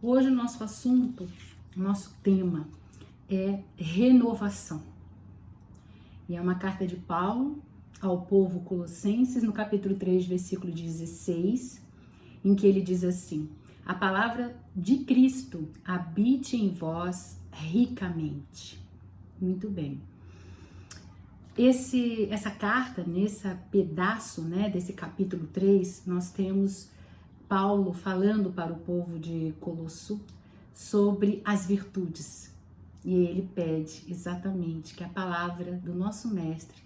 Hoje o nosso assunto, o nosso tema é renovação. E é uma carta de Paulo ao povo colossenses, no capítulo 3, versículo 16, em que ele diz assim: a palavra de Cristo habite em vós ricamente. Muito bem. Essa carta, nesse pedaço, desse capítulo 3, nós temos Paulo falando para o povo de Colosso sobre as virtudes. E ele pede exatamente que a palavra do nosso mestre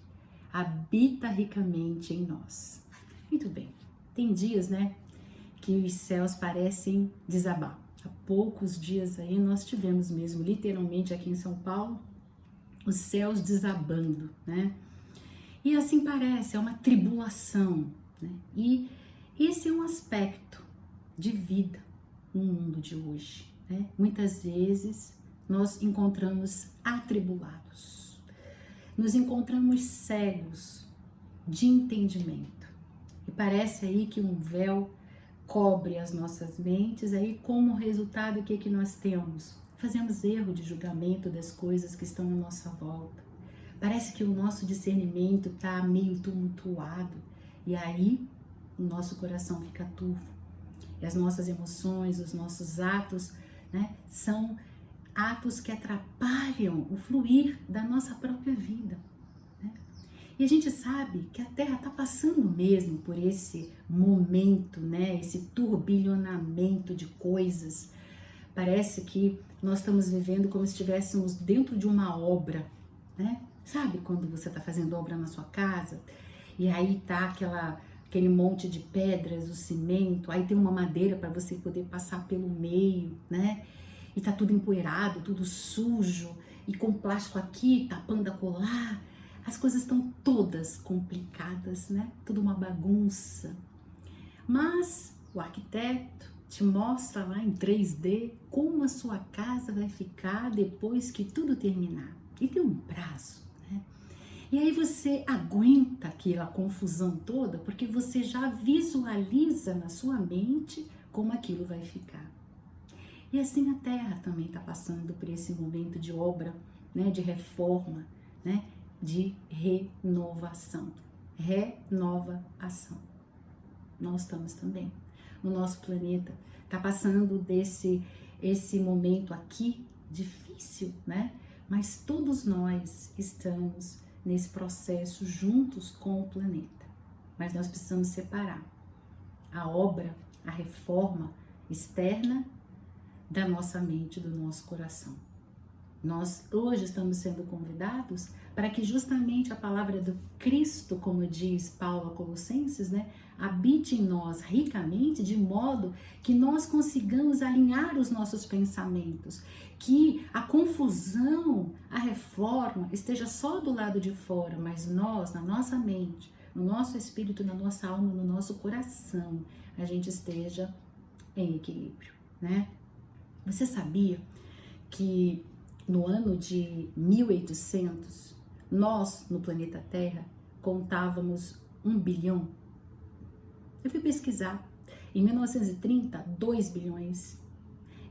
habita ricamente em nós. Muito bem. Tem dias, que os céus parecem desabar. Há poucos dias aí nós tivemos mesmo, literalmente aqui em São Paulo, os céus desabando, E assim parece, é uma tribulação, E esse é um aspecto de vida no mundo de hoje, Muitas vezes nós encontramos atribulados, nos encontramos cegos de entendimento. E parece aí que um véu cobre as nossas mentes, aí como resultado o que nós temos? Fazemos erro de julgamento das coisas que estão à nossa volta. Parece que o nosso discernimento está meio tumultuado e aí o nosso coração fica turvo. E as nossas emoções, os nossos atos, são atos que atrapalham o fluir da nossa própria vida. E a gente sabe que a Terra está passando mesmo por esse momento, esse turbilhonamento de coisas. Parece que nós estamos vivendo como se estivéssemos dentro de uma obra, Sabe quando você está fazendo obra na sua casa e aí tá aquele monte de pedras, o cimento, aí tem uma madeira para você poder passar pelo meio, E tá tudo empoeirado, tudo sujo, e com plástico aqui, tapando acolá. As coisas estão todas complicadas, Tudo uma bagunça. Mas o arquiteto te mostra lá em 3D como a sua casa vai ficar depois que tudo terminar. E tem um prazo, E aí você aguenta aquela confusão toda porque você já visualiza na sua mente como aquilo vai ficar. E assim a Terra também está passando por esse momento de obra, de reforma, de renovação. Renova ação. Nós estamos também. O nosso planeta está passando esse momento aqui difícil, Mas todos nós estamos nesse processo juntos com o planeta. Mas nós precisamos separar a obra, a reforma externa da nossa mente, do nosso coração. Nós hoje estamos sendo convidados para que justamente a palavra do Cristo, como diz Paulo a Colossenses, habite em nós ricamente, de modo que nós consigamos alinhar os nossos pensamentos, que a confusão, a reforma esteja só do lado de fora, mas nós, na nossa mente, no nosso espírito, na nossa alma, no nosso coração, a gente esteja em equilíbrio, Você sabia que no ano de 1800, nós, no planeta Terra, contávamos 1 bilhão? Eu fui pesquisar. Em 1930, 2 bilhões.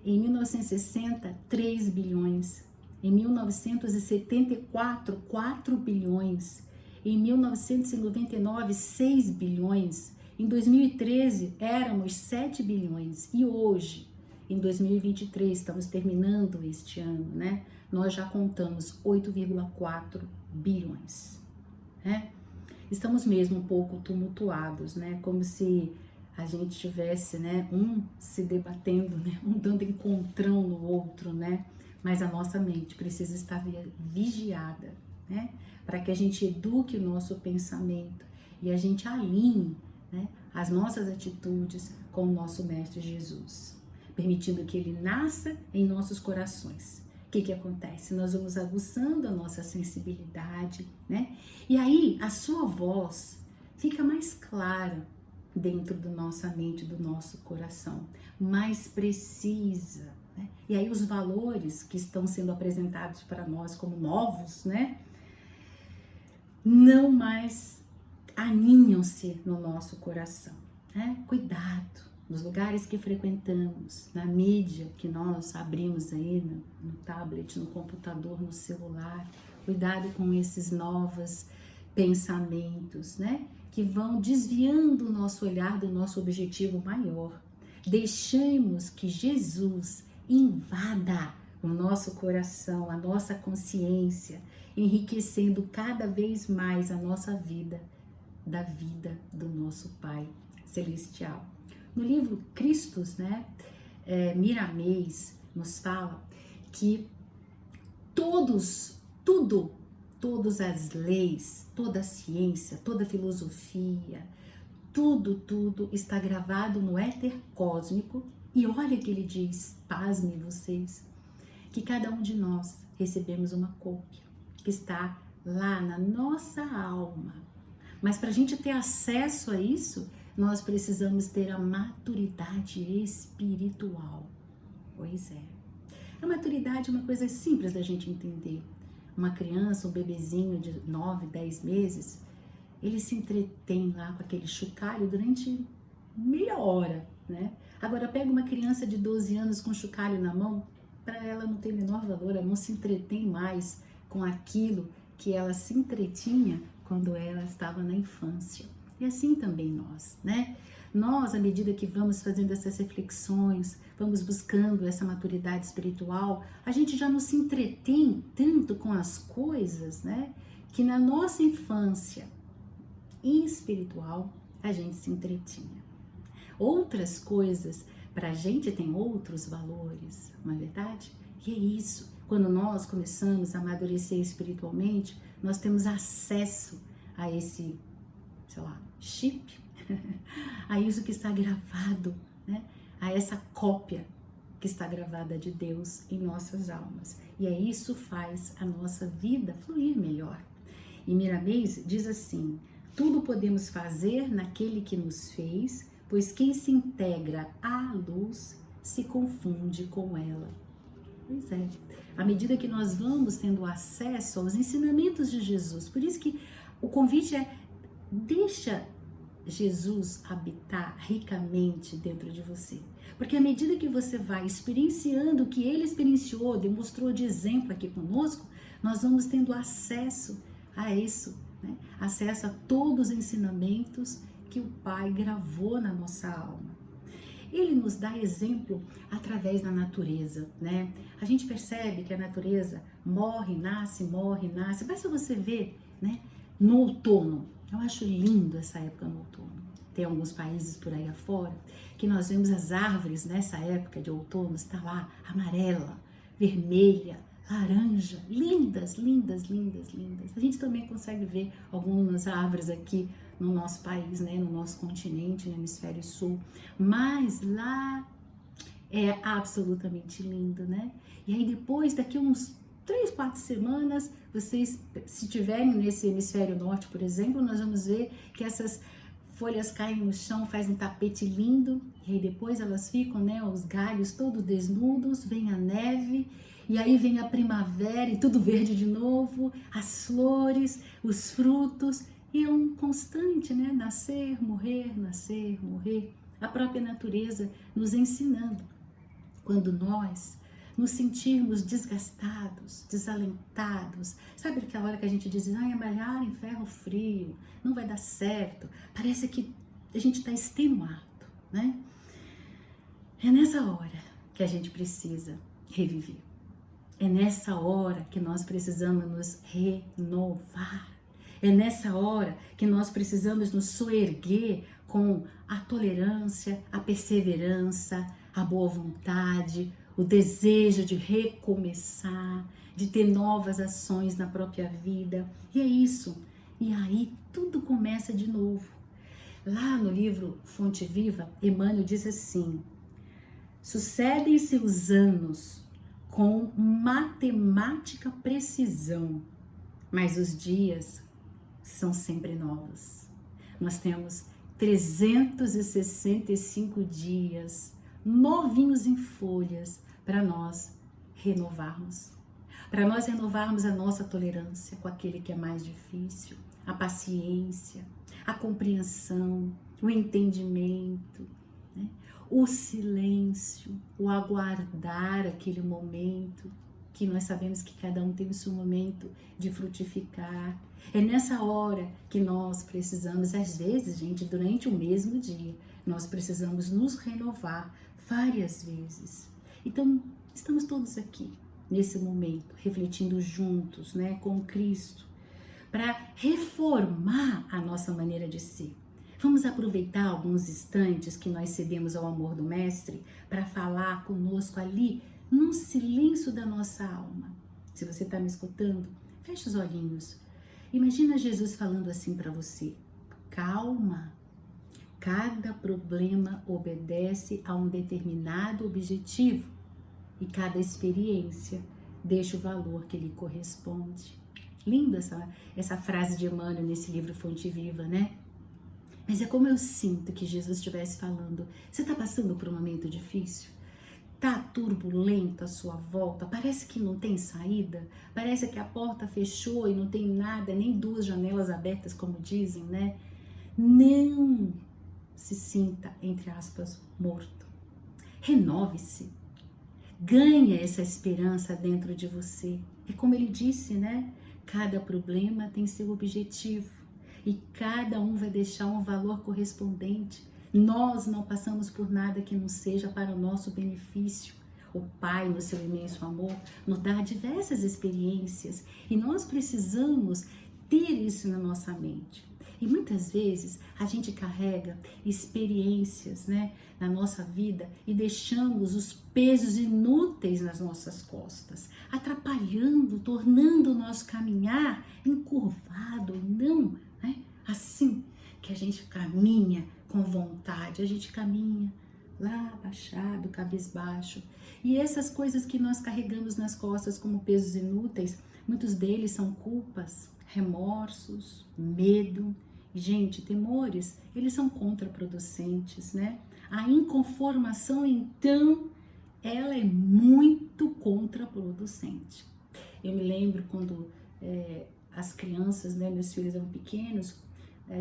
Em 1960, 3 bilhões. Em 1974, 4 bilhões. Em 1999, 6 bilhões. Em 2013, éramos 7 bilhões. E hoje, em 2023, estamos terminando este ano, Nós já contamos 8,4 bilhões, Estamos mesmo um pouco tumultuados, Como se a gente tivesse, um se debatendo, um dando encontrão no outro, Mas a nossa mente precisa estar vigiada, Para que a gente eduque o nosso pensamento e a gente alinhe, as nossas atitudes com o nosso Mestre Jesus, permitindo que ele nasça em nossos corações. O que acontece? Nós vamos aguçando a nossa sensibilidade, E aí a sua voz fica mais clara dentro da nossa mente, do nosso coração, mais precisa, E aí os valores que estão sendo apresentados para nós como novos, Não mais aninham-se no nosso coração, Cuidado. nos lugares que frequentamos, na mídia que nós abrimos aí no tablet, no computador, no celular. Cuidado com esses novos pensamentos, né? Que vão desviando o nosso olhar do nosso objetivo maior. Deixemos que Jesus invada o nosso coração, a nossa consciência, enriquecendo cada vez mais a nossa vida, da vida do nosso Pai Celestial. No livro Cristos, né, Miramês nos fala que todas as leis, toda a ciência, toda a filosofia, tudo está gravado no éter cósmico. E olha que ele diz, pasmem vocês, que cada um de nós recebemos uma cópia que está lá na nossa alma. Mas para a gente ter acesso a isso, nós precisamos ter a maturidade espiritual. Pois é. A maturidade é uma coisa simples da gente entender. Uma criança, um bebezinho de 9, 10 meses, ele se entretém lá com aquele chocalho durante meia hora, né? Agora pega uma criança de 12 anos com chocalho na mão, para ela não tem menor valor, ela não se entretém mais com aquilo que ela se entretinha quando ela estava na infância. E assim também nós, né? Nós, à medida que vamos fazendo essas reflexões, vamos buscando essa maturidade espiritual, a gente já não se entretém tanto com as coisas, né? Que na nossa infância espiritual a gente se entretinha. Outras coisas para a gente tem outros valores, não é verdade? E é isso, quando nós começamos a amadurecer espiritualmente, nós temos acesso a esse, sei lá, chip, a isso que está gravado, né? A essa cópia que está gravada de Deus em nossas almas. E é isso que faz a nossa vida fluir melhor. E Miramês diz assim: tudo podemos fazer naquele que nos fez, pois quem se integra à luz se confunde com ela. Pois é, à medida que nós vamos tendo acesso aos ensinamentos de Jesus, por isso que o convite é: deixa Jesus habitar ricamente dentro de você. Porque à medida que você vai experienciando o que ele experienciou, demonstrou de exemplo aqui conosco, nós vamos tendo acesso a isso, né? Acesso a todos os ensinamentos que o Pai gravou na nossa alma. Ele nos dá exemplo através da natureza, né? A gente percebe que a natureza morre, nasce. Basta você ver, né? No outono, eu acho lindo essa época no outono. Tem alguns países por aí afora que nós vemos as árvores nessa época de outono, está lá amarela, vermelha, laranja, lindas. A gente também consegue ver algumas árvores aqui no nosso país, né, no nosso continente, no hemisfério sul, mas lá é absolutamente lindo, né? E aí depois, daqui uns 3, 4 semanas, vocês, se tiverem nesse hemisfério norte, por exemplo, nós vamos ver que essas folhas caem no chão, faz um tapete lindo, e aí depois elas ficam, né, os galhos todos desnudos, vem a neve, e aí vem a primavera e tudo verde de novo, as flores, os frutos, e é um constante, né, nascer, morrer, a própria natureza nos ensinando. Quando nós nos sentirmos desgastados, desalentados, sabe aquela hora que a gente diz, é malhar em ferro frio, não vai dar certo, parece que a gente está extenuado, né? É nessa hora que a gente precisa reviver, é nessa hora que nós precisamos nos renovar, é nessa hora que nós precisamos nos soerguer com a tolerância, a perseverança, a boa vontade, o desejo de recomeçar, de ter novas ações na própria vida. E é isso. E aí tudo começa de novo. Lá no livro Fonte Viva, Emmanuel diz assim: sucedem-se os anos com matemática precisão, mas os dias são sempre novos. Nós temos 365 dias novinhos em folhas para nós renovarmos. Para nós renovarmos a nossa tolerância com aquele que é mais difícil, a paciência, a compreensão, o entendimento, né? o silêncio, o aguardar aquele momento, que nós sabemos que cada um tem o seu momento de frutificar. É nessa hora que nós precisamos, às vezes, gente, durante o mesmo dia, nós precisamos nos renovar várias vezes. Então, estamos todos aqui, nesse momento, refletindo juntos, né, com Cristo, para reformar a nossa maneira de ser. Vamos aproveitar alguns instantes que nós cedemos ao amor do Mestre para falar conosco ali, no silêncio da nossa alma. Se você está me escutando, feche os olhinhos. Imagina Jesus falando assim para você: calma, cada problema obedece a um determinado objetivo e cada experiência deixa o valor que lhe corresponde. Linda essa frase de Emmanuel nesse livro Fonte Viva, né? Mas é como eu sinto que Jesus estivesse falando: você está passando por um momento difícil? Tá turbulento à sua volta? Parece que não tem saída? Parece que a porta fechou e não tem nada, nem duas janelas abertas, como dizem, né? Não se sinta, entre aspas, morto. Renove-se. Ganha essa esperança dentro de você. É como ele disse, né? Cada problema tem seu objetivo e cada um vai deixar um valor correspondente. Nós não passamos por nada que não seja para o nosso benefício. O Pai, no seu imenso amor, nos dá diversas experiências e nós precisamos ter isso na nossa mente. E muitas vezes a gente carrega experiências, né, na nossa vida e deixamos os pesos inúteis nas nossas costas, atrapalhando, tornando o nosso caminhar encurvado e não, né, assim que a gente caminha com vontade, a gente caminha lá abaixado, cabisbaixo. E essas coisas que nós carregamos nas costas como pesos inúteis, muitos deles são culpas, remorsos, medo. Gente, temores, eles são contraproducentes, né? A inconformação, então, ela é muito contraproducente. Eu me lembro quando as crianças, né, meus filhos eram pequenos,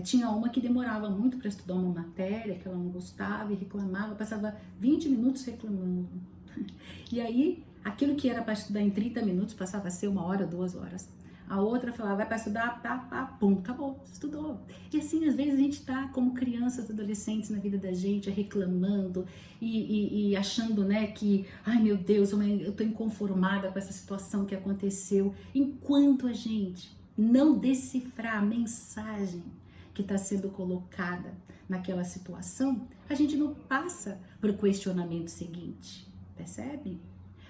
tinha uma que demorava muito para estudar uma matéria, que ela não gostava e reclamava, passava 20 minutos reclamando. E aí, aquilo que era para estudar em 30 minutos passava a ser 1 hora, 2 horas. A outra falava, vai para estudar, pum, acabou, estudou. E assim, às vezes a gente tá como crianças, adolescentes na vida da gente, reclamando e achando, né, que, ai meu Deus, eu tô inconformada com essa situação que aconteceu. Enquanto a gente não decifrar a mensagem que está sendo colocada naquela situação, a gente não passa para o questionamento seguinte, percebe?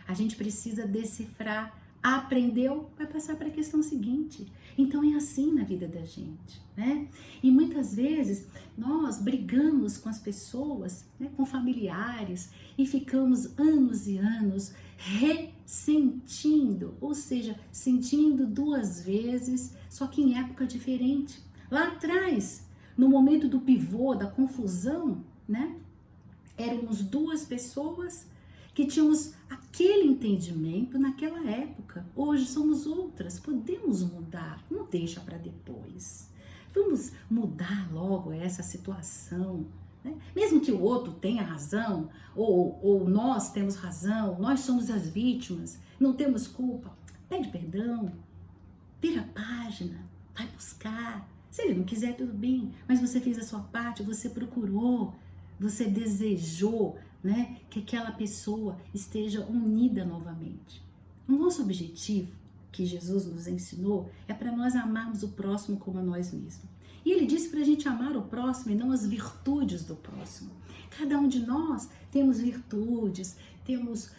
A gente precisa decifrar. Aprendeu, vai passar para a questão seguinte. Então é assim na vida da gente, né? E muitas vezes nós brigamos com as pessoas, né, com familiares, e ficamos anos e anos ressentindo, ou seja, sentindo 2 vezes, só que em época diferente. Lá atrás, no momento do pivô, da confusão, né? Éramos 2 pessoas que tínhamos aquele entendimento naquela época. Hoje somos outras, podemos mudar, não deixa para depois. Vamos mudar logo essa situação, né? Mesmo que o outro tenha razão, ou nós temos razão, nós somos as vítimas, não temos culpa, pede perdão, vira a página, vai buscar. Se ele não quiser, tudo bem, mas você fez a sua parte, você procurou, você desejou, né, que aquela pessoa esteja unida novamente. O nosso objetivo, que Jesus nos ensinou, é para nós amarmos o próximo como a nós mesmos. E ele disse para a gente amar o próximo e não as virtudes do próximo. Cada um de nós temos virtudes, temos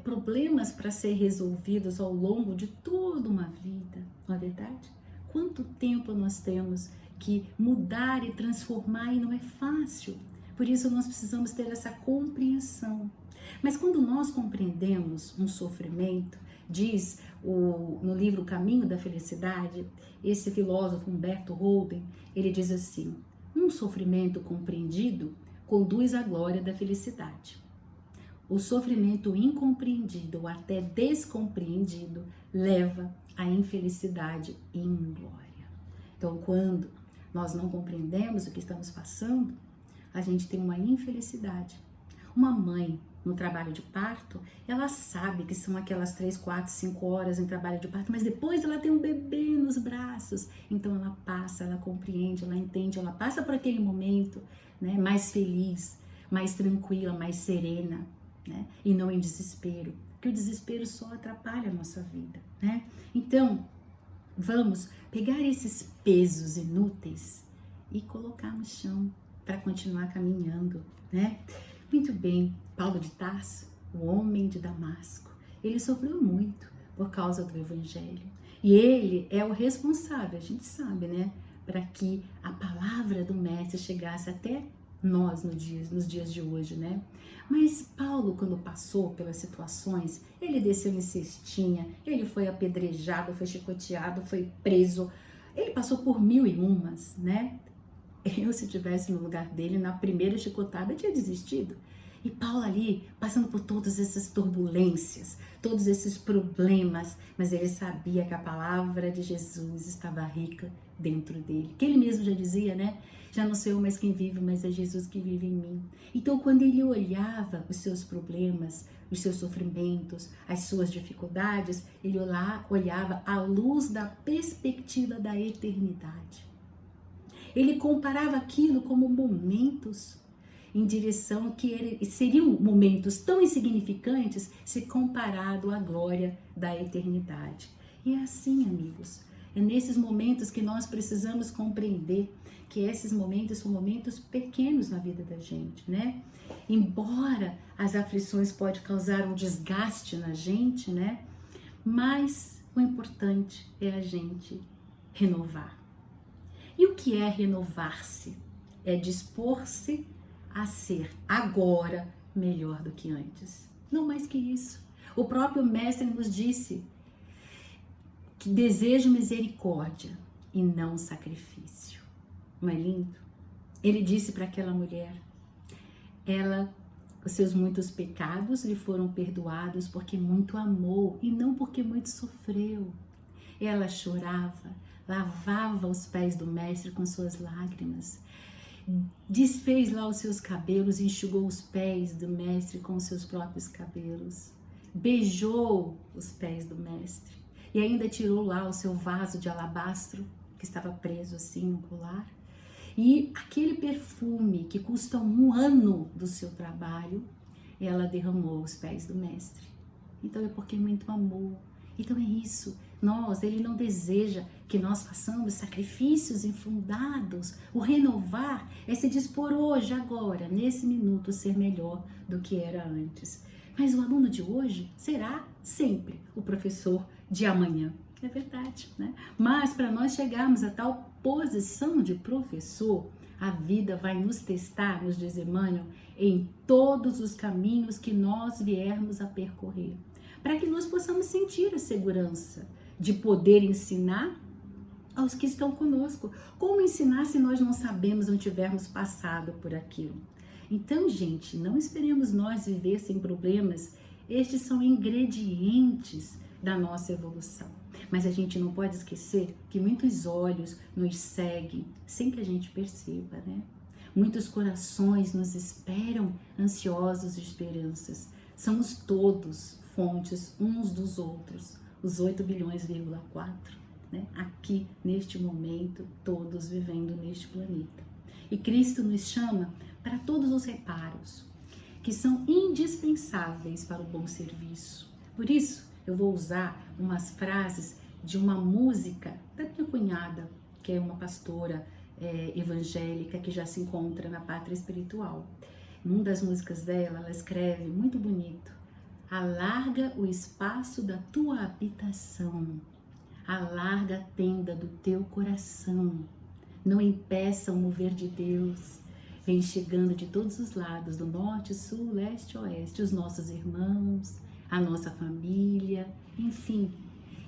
problemas para ser resolvidos ao longo de toda uma vida, não é verdade? Quanto tempo nós temos que mudar e transformar e não é fácil. Por isso nós precisamos ter essa compreensão. Mas quando nós compreendemos um sofrimento, diz no livro O Caminho da Felicidade, esse filósofo Humberto Holden, ele diz assim: um sofrimento compreendido conduz à glória da felicidade. O sofrimento incompreendido ou até descompreendido leva à infelicidade e inglória. Então, quando nós não compreendemos o que estamos passando, a gente tem uma infelicidade. Uma mãe no trabalho de parto, ela sabe que são aquelas 3, 4, 5 horas em trabalho de parto, mas depois ela tem um bebê nos braços, então ela passa, ela compreende, ela entende, ela passa por aquele momento, né, mais feliz, mais tranquila, mais serena, né, e não em desespero, porque o desespero só atrapalha a nossa vida, né? Então, vamos pegar esses pesos inúteis e colocar no chão para continuar caminhando, né? Muito bem, Paulo de Tarso, o homem de Damasco, ele sofreu muito por causa do evangelho. E ele é o responsável, a gente sabe, né? Para que a palavra do mestre chegasse até nós nos dias de hoje, né? Mas Paulo, quando passou pelas situações, ele desceu em cestinha, ele foi apedrejado, foi chicoteado, foi preso, ele passou por 1001, né? Eu, se tivesse no lugar dele, na primeira chicotada, eu tinha desistido. E Paulo ali, passando por todas essas turbulências, todos esses problemas, mas ele sabia que a palavra de Jesus estava rica dentro dele. Que ele mesmo já dizia, né? Já não sou eu mais quem vive, mas é Jesus que vive em mim. Então, quando ele olhava os seus problemas, os seus sofrimentos, as suas dificuldades, ele olhava à luz da perspectiva da eternidade. Ele comparava aquilo como momentos em direção que seriam momentos tão insignificantes se comparado à glória da eternidade. E é assim, amigos, é nesses momentos que nós precisamos compreender que esses momentos são momentos pequenos na vida da gente, né? Embora as aflições podem causar um desgaste na gente, né? Mas o importante é a gente renovar. E o que é renovar-se? É dispor-se a ser agora melhor do que antes. Não mais que isso. O próprio mestre nos disse que desejo misericórdia e não sacrifício. Não é lindo? Ele disse para aquela mulher, os seus muitos pecados lhe foram perdoados porque muito amou e não porque muito sofreu. Ela chorava, lavava os pés do mestre com suas lágrimas, desfez lá os seus cabelos, enxugou os pés do mestre com os seus próprios cabelos, beijou os pés do mestre e ainda tirou lá o seu vaso de alabastro que estava preso assim no colar. E aquele perfume que custa 1 ano do seu trabalho, ela derramou aos pés do mestre. Então é porque muito amou. Então é isso. Ele não deseja que nós façamos sacrifícios infundados. O renovar é se dispor hoje, agora, nesse minuto, ser melhor do que era antes. Mas o aluno de hoje será sempre o professor de amanhã. É verdade, né? Mas para nós chegarmos a tal posição de professor, a vida vai nos testar, nos diz Emmanuel, em todos os caminhos que nós viermos a percorrer, para que nós possamos sentir a segurança de poder ensinar aos que estão conosco. Como ensinar se nós não sabemos, não tivermos passado por aquilo? Então, gente, não esperemos nós viver sem problemas. Estes são ingredientes da nossa evolução. Mas a gente não pode esquecer que muitos olhos nos seguem sem que a gente perceba, né? Muitos corações nos esperam ansiosos de esperanças. Somos todos fontes uns dos outros, os 8 bilhões,4, né? Aqui, neste momento, todos vivendo neste planeta. E Cristo nos chama para todos os reparos, que são indispensáveis para o bom serviço. Por isso, eu vou usar umas frases de uma música da minha cunhada, que é uma pastora evangélica que já se encontra na pátria espiritual. Numa das músicas dela, ela escreve muito bonito: alarga o espaço da tua habitação, alarga a tenda do teu coração, não impeça o mover de Deus. Vem chegando de todos os lados, do norte, sul, leste, oeste, os nossos irmãos, a nossa família, enfim.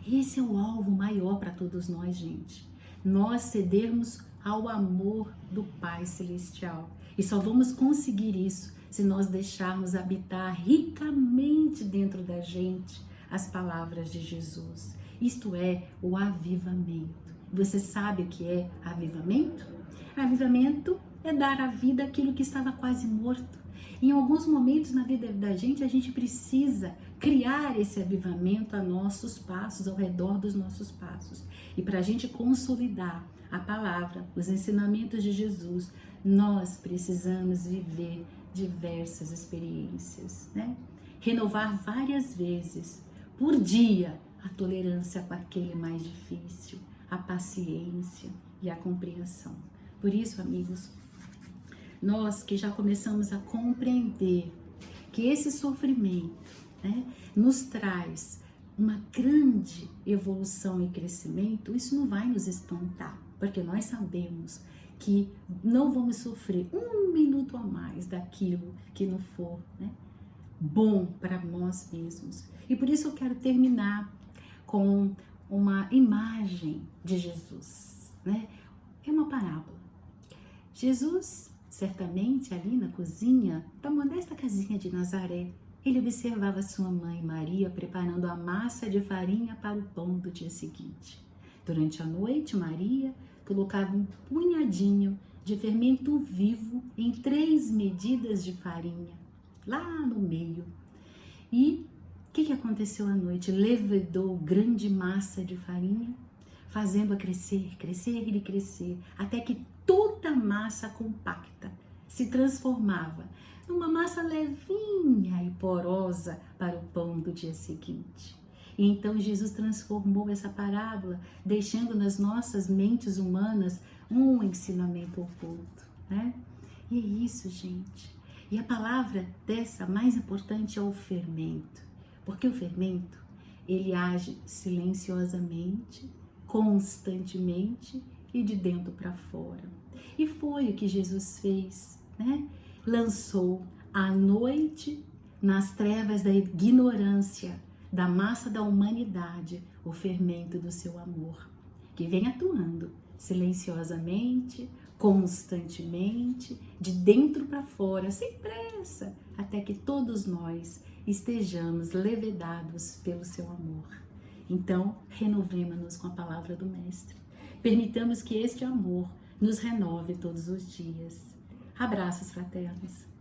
Esse é o alvo maior para todos nós, gente. Nós cedermos ao amor do Pai Celestial. E só vamos conseguir isso se nós deixarmos habitar ricamente dentro da gente as palavras de Jesus. Isto é o avivamento. Você sabe o que é avivamento? Avivamento é dar à vida aquilo que estava quase morto. Em alguns momentos na vida da gente, a gente precisa criar esse avivamento a nossos passos, ao redor dos nossos passos. E para a gente consolidar a palavra, os ensinamentos de Jesus, nós precisamos viver diversas experiências, né? Renovar várias vezes por dia a tolerância com aquele mais difícil, a paciência e a compreensão. Por isso, amigos, nós que já começamos a compreender que esse sofrimento, né, nos traz uma grande evolução e crescimento, isso não vai nos espantar, porque nós sabemos que não vamos sofrer um minuto a mais daquilo que não for, né, bom para nós mesmos. E por isso eu quero terminar com uma imagem de Jesus, né? É uma parábola. Jesus, certamente ali na cozinha da modesta casinha de Nazaré, ele observava sua mãe Maria preparando a massa de farinha para o pão do dia seguinte. Durante a noite, Maria colocava um punhadinho de fermento vivo em 3 medidas de farinha, lá no meio. E o que aconteceu à noite? Levedou grande massa de farinha, fazendo-a crescer, crescer e crescer, até que toda a massa compacta se transformava numa massa levinha e porosa para o pão do dia seguinte. E então Jesus transformou essa parábola, deixando nas nossas mentes humanas um ensinamento oculto, né? E é isso, gente. E a palavra dessa mais importante é o fermento, porque o fermento, ele age silenciosamente, constantemente e de dentro para fora. E foi o que Jesus fez, né? Lançou à noite, nas trevas da ignorância, da massa da humanidade, o fermento do seu amor, que vem atuando silenciosamente, constantemente, de dentro para fora, sem pressa, até que todos nós estejamos levedados pelo seu amor. Então, renovemos-nos com a palavra do Mestre. Permitamos que este amor nos renove todos os dias. Abraços fraternos.